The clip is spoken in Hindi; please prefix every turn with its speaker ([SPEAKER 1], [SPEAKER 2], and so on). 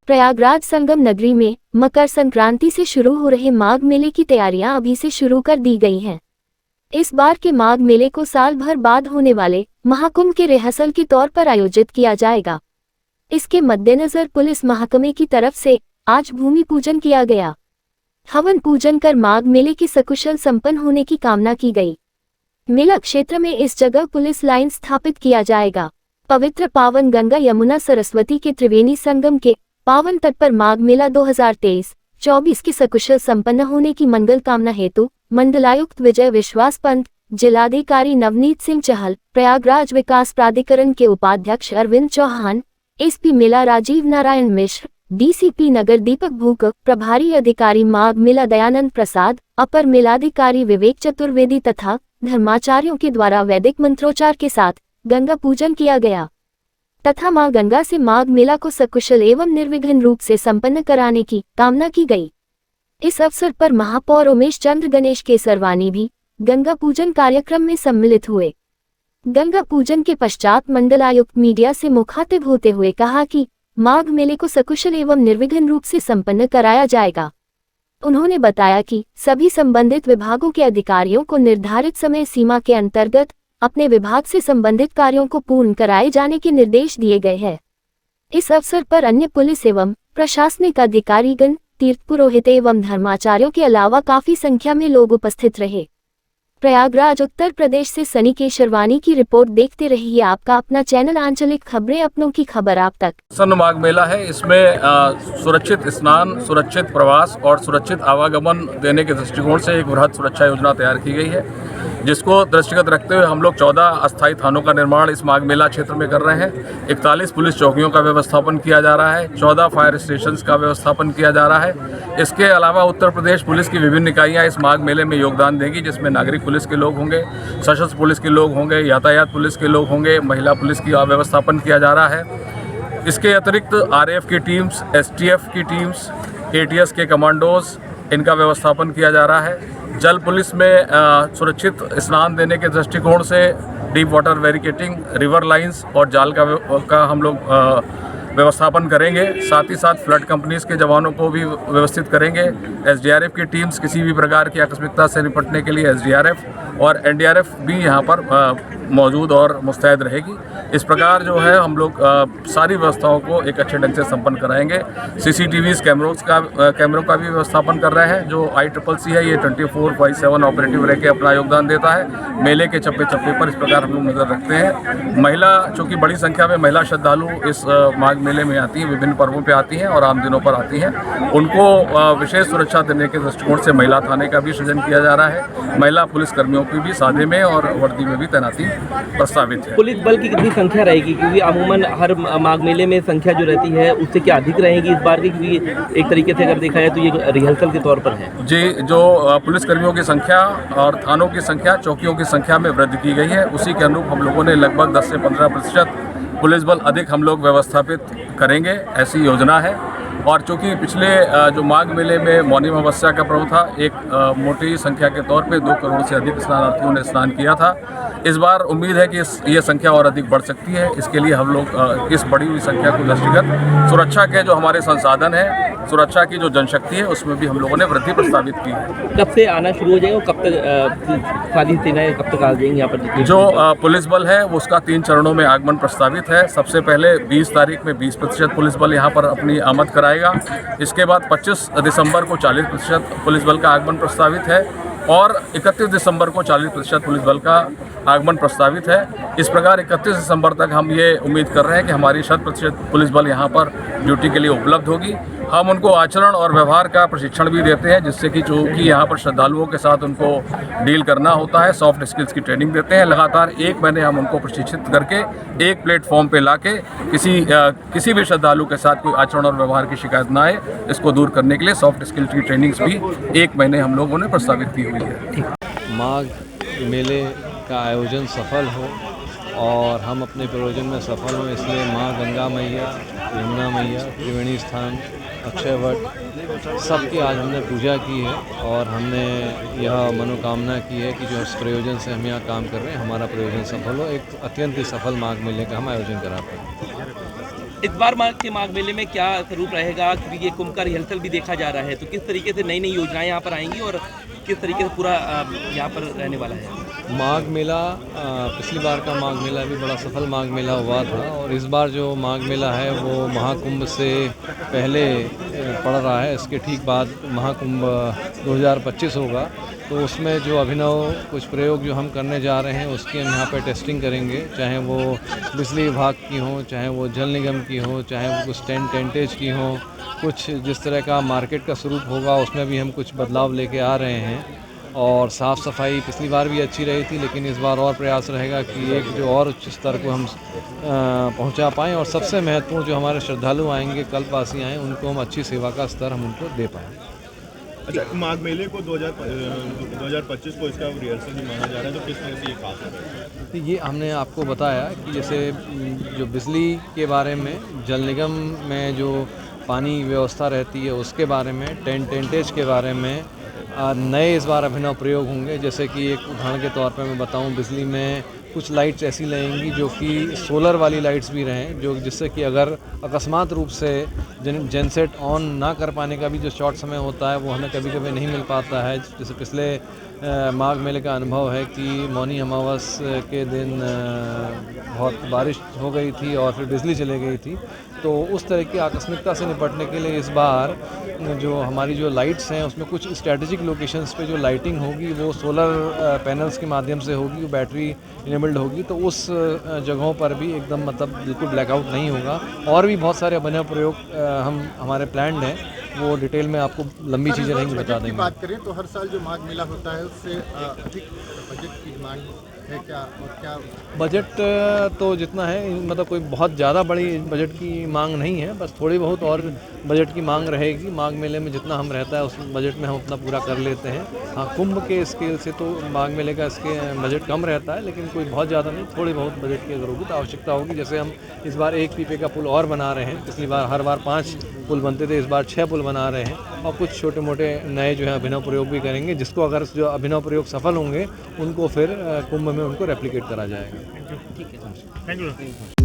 [SPEAKER 1] प्रयागराज संगम नगरी में मकर संक्रांति से शुरू हो रहे माघ मेले की तैयारियां अभी से शुरू कर दी गई हैं। इस बार के माघ मेले को साल भर बाद होने वाले महाकुंभ के रिहर्सल के तौर पर आयोजित किया जाएगा। इसके मद्देनजर पुलिस महकमे की तरफ से आज भूमि पूजन किया गया। हवन पूजन कर माघ मेले की सकुशल संपन्न होने की कामना की गई। मेला क्षेत्र में इस जगह पुलिस लाइन स्थापित किया जाएगा। पवित्र पावन गंगा यमुना सरस्वती के त्रिवेणी संगम के पावन तट पर माघ मेला 2023-24 की सकुशल संपन्न होने की मंगल कामना हेतु मंडलायुक्त विजय विश्वास पंत, जिलाधिकारी नवनीत सिंह चहल, प्रयागराज विकास प्राधिकरण के उपाध्यक्ष अरविंद चौहान, एसपी मेला राजीव नारायण मिश्र, डीसीपी नगर दीपक भूक, प्रभारी अधिकारी माघ मेला दयानंद प्रसाद, अपर मेलाधिकारी विवेक चतुर्वेदी तथा धर्माचार्यों के द्वारा वैदिक मंत्रोच्चार के साथ गंगा पूजन किया गया तथा मां गंगा से माघ मेला को सकुशल एवं निर्विघ्न रूप से संपन्न कराने की कामना की गई। इस अवसर पर महापौर उमेश चंद्र गणेश केसरवानी भी गंगा पूजन कार्यक्रम में सम्मिलित हुए। गंगा पूजन के पश्चात मंडलायुक्त मीडिया से मुखातिब होते हुए कहा कि माघ मेले को सकुशल एवं निर्विघ्न रूप से संपन्न कराया जाएगा। उन्होंने बताया कि सभी संबंधित विभागों के अधिकारियों को निर्धारित समय सीमा के अंतर्गत अपने विभाग से संबंधित कार्यों को पूर्ण कराए जाने के निर्देश दिए गए हैं। इस अवसर पर अन्य पुलिस एवं प्रशासनिक अधिकारीगण, तीर्थ पुरोहित एवं धर्माचार्यों के अलावा काफी संख्या में लोग उपस्थित रहे। प्रयागराज उत्तर प्रदेश से सनी केशरवानी की रिपोर्ट। देखते रहिए आपका अपना चैनल आंचलिक खबरें, अपनों की खबर आप तक।
[SPEAKER 2] माघ मेला है, इसमें सुरक्षित स्नान, सुरक्षित प्रवास और सुरक्षित आवागमन देने के दृष्टिकोण से एक बृहद सुरक्षा योजना तैयार की गई है, जिसको दृष्टिगत रखते हुए हम लोग 14 अस्थायी थानों का निर्माण इस माघ मेला क्षेत्र में कर रहे हैं। 41 पुलिस चौकियों का व्यवस्थापन किया जा रहा है, 14 फायर स्टेशंस का व्यवस्थापन किया जा रहा है। इसके अलावा उत्तर प्रदेश पुलिस की विभिन्न इकाइयाँ इस माघ मेले में योगदान देंगी, जिसमें नागरिक पुलिस के लोग होंगे, सशस्त्र पुलिस के लोग होंगे, यातायात पुलिस के लोग होंगे, महिला पुलिस की व्यवस्थापन किया जा रहा है। इसके अतिरिक्त आरएएफ की टीम्स, एसटीएफ की टीम्स, एटीएस के कमांडोज, इनका व्यवस्थापन किया जा रहा है। जल पुलिस में सुरक्षित स्नान देने के दृष्टिकोण से deep water barricading, river lines और जाल का हम लोग व्यवस्थापन करेंगे। साथ ही साथ फ्लड कंपनीज के जवानों को भी व्यवस्थित करेंगे। एसडीआरएफ की टीम्स किसी भी प्रकार की आकस्मिकता से निपटने के लिए एसडीआरएफ और एनडीआरएफ भी यहाँ पर मौजूद और मुस्तैद रहेगी। इस प्रकार जो है हम लोग सारी व्यवस्थाओं को एक अच्छे ढंग से संपन्न कराएंगे। सीसीटीवीज कैमरों का भी व्यवस्थापन कर रहे हैं। जो ICCC है, ये 24/7 ऑपरेटिव रह के अपना योगदान देता है। मेले के चप्पे चप्पे पर इस प्रकार हम लोग नज़र रखते हैं। महिला, चूँकि बड़ी संख्या में महिला श्रद्धालु इस माघ मेले में आती हैं, विभिन्न पर्वों पर आती हैं और आम दिनों पर आती हैं, उनको विशेष सुरक्षा देने के दृष्टिकोण से महिला थाने का भी सृजन किया जा रहा है। महिला पुलिसकर्मियों की भी सादे में और वर्दी में भी तैनाती प्रस्तावित है।
[SPEAKER 3] पुलिस बल की कितनी संख्या रहेगी, क्योंकि अमूमन हर माघ मेले में संख्या जो रहती है उससे क्या अधिक रहेगी इस बार की, क्योंकि एक तरीके से अगर देखा जाए तो ये रिहर्सल के तौर पर है
[SPEAKER 2] जी। जो पुलिसकर्मियों की संख्या और थानों की संख्या, चौकियों की संख्या में वृद्धि की गई है, उसी के अनुरूप हम लोगों ने लगभग 10 से 15% पुलिस बल अधिक हम लोग व्यवस्थापित करेंगे, ऐसी योजना है। और चूँकि पिछले जो माघ मेले में मौनी अमावस्या का पर्व था, एक मोटी संख्या के तौर पे 2 करोड़ से अधिक स्नानार्थियों ने स्नान किया था। इस बार उम्मीद है कि ये संख्या और अधिक बढ़ सकती है। इसके लिए हम लोग इस बढ़ी हुई संख्या को दृष्टिगत सुरक्षा के जो हमारे संसाधन हैं, सुरक्षा की जो जनशक्ति है, उसमें भी हम लोगों ने वृद्धि प्रस्तावित की है।
[SPEAKER 3] कब से आना शुरू हो जाएगा, कब तक सारी सेनाएं कब तक आ जाएंगी यहाँ पर?
[SPEAKER 2] जो पुलिस बल है उसका 3 चरणों में आगमन प्रस्तावित है। सबसे पहले 20 तारीख में 20% पुलिस बल यहाँ पर अपनी आमद कराएगा। इसके बाद 25 दिसंबर को 40% पुलिस बल का आगमन प्रस्तावित है और 31 दिसंबर को 40% पुलिस बल का आगमन प्रस्तावित है। इस प्रकार 31 दिसंबर तक हम ये उम्मीद कर रहे हैं कि हमारी 100% पुलिस बल यहाँ पर ड्यूटी के लिए उपलब्ध होगी। हम उनको आचरण और व्यवहार का प्रशिक्षण भी देते हैं, जिससे कि जो कि यहाँ पर श्रद्धालुओं के साथ उनको डील करना होता है, सॉफ्ट स्किल्स की ट्रेनिंग देते हैं। लगातार 1 महीने हम उनको प्रशिक्षित करके एक प्लेटफॉर्म पे लाके किसी भी श्रद्धालु के साथ कोई आचरण और व्यवहार की शिकायत ना आए, इसको दूर करने के लिए सॉफ्ट स्किल्स की ट्रेनिंग्स भी 1 महीने हम लोगों ने प्रस्तावित की हुई है।
[SPEAKER 4] माघ मेले का आयोजन सफल हो और हम अपने प्रयोजन में सफल हों, इसलिए माँ गंगा मैया, यमुना मैया, त्रिवेणी स्थान, अक्षय वट सबकी आज हमने पूजा की है और हमने यह मनोकामना की है कि जो इस प्रयोजन से हम यहाँ काम कर रहे हैं, हमारा प्रयोजन सफल हो। एक अत्यंत ही सफल माघ मेले का हम आयोजन करा पाएँ।
[SPEAKER 3] इस बार के माघ मेले में क्या स्वरूप रहेगा, क्योंकि ये कुंभ का रिहर्सल भी देखा जा रहा है, तो किस तरीके से नई नई योजनाएं यहाँ पर आएंगी और किस तरीके से पूरा यहाँ पर रहने वाला है?
[SPEAKER 4] माघ मेला पिछली बार का माघ मेला भी बड़ा सफल माघ मेला हुआ था और इस बार जो माघ मेला है वो महाकुंभ से पहले पड़ रहा है। इसके ठीक बाद महाकुंभ 2025 होगा, तो उसमें जो अभिनव कुछ प्रयोग जो हम करने जा रहे हैं उसकी हम यहाँ पे टेस्टिंग करेंगे, चाहे वो बिजली विभाग की हो, चाहे वो जल निगम की हो, चाहे वो कुछ टेंटेज की हो, कुछ जिस तरह का मार्केट का स्वरूप होगा उसमें भी हम कुछ बदलाव लेके आ रहे हैं। और साफ़ सफाई पिछली बार भी अच्छी रही थी, लेकिन इस बार और प्रयास रहेगा कि एक जो और उच्च स्तर को हम पहुंचा पाएँ और सबसे महत्वपूर्ण जो हमारे श्रद्धालु आएंगे, कल्पवासी आएँ, उनको हम अच्छी सेवा का स्तर हम उनको दे पाएँ।
[SPEAKER 5] अच्छा, माघ मेले को 2025 को इसका रिहर्सल भी माना जा रहा है, तो किस तरह से ये खास है?
[SPEAKER 4] तो ये हमने आपको बताया कि जैसे जो बिजली के बारे में, जल निगम में जो पानी व्यवस्था रहती है उसके बारे में, टेंटेज के बारे में नए इस बार अभिनव प्रयोग होंगे। जैसे कि एक उदाहरण के तौर पे मैं बताऊं, बिजली में कुछ लाइट्स ऐसी लगेंगी जो कि सोलर वाली लाइट्स भी रहें, जो जिससे कि अगर अकस्मात रूप से जनसेट ऑन ना कर पाने का भी जो शॉर्ट समय होता है वो हमें कभी कभी नहीं मिल पाता है। जैसे पिछले माघ मेले का अनुभव है कि मौनी अमावस के दिन बहुत बारिश हो गई थी और फिर बिजली चली गई थी, तो उस तरह की आकस्मिकता से निपटने के लिए इस बार जो हमारी जो लाइट्स हैं उसमें कुछ स्ट्रेटेजिक लोकेशंस पे जो लाइटिंग होगी वो सोलर पैनल्स के माध्यम से होगी, वो बैटरी इनेबल्ड होगी, तो उस जगहों पर भी एकदम मतलब बिल्कुल ब्लैकआउट नहीं होगा। और भी बहुत सारे अभिनव प्रयोग हमारे प्लान्ड हैं, वो डिटेल में आपको लंबी चीज़ें नहीं बता देंगे।
[SPEAKER 6] बात करें तो हर साल जो माघ मेला होता है उससे अधिक बजट की डिमांड है क्या, और क्या
[SPEAKER 4] बजट तो जितना है, मतलब कोई बहुत ज़्यादा बड़ी बजट की मांग नहीं है, बस थोड़ी बहुत और बजट की मांग रहेगी। माघ मेले में जितना हम रहता है उस बजट में हम उतना पूरा कर लेते हैं। हाँ, कुंभ के स्केल से तो माघ मेले का इसके बजट कम रहता है, लेकिन कोई बहुत ज़्यादा नहीं, थोड़ी बहुत बजट की अगर होगी तो आवश्यकता होगी। जैसे हम इस बार 1 पीपे का पुल और बना रहे हैं, पिछली बार हर बार 5 पुल बनते थे, इस बार 6 पुल बना रहे हैं और कुछ छोटे मोटे नए जो है अभिनव प्रयोग भी करेंगे, जिसको अगर जो अभिनव प्रयोग सफल होंगे उनको फिर कुंभ में उनको रेप्लिकेट करा जाएगा।
[SPEAKER 3] ठीक है,
[SPEAKER 5] थैंक यू।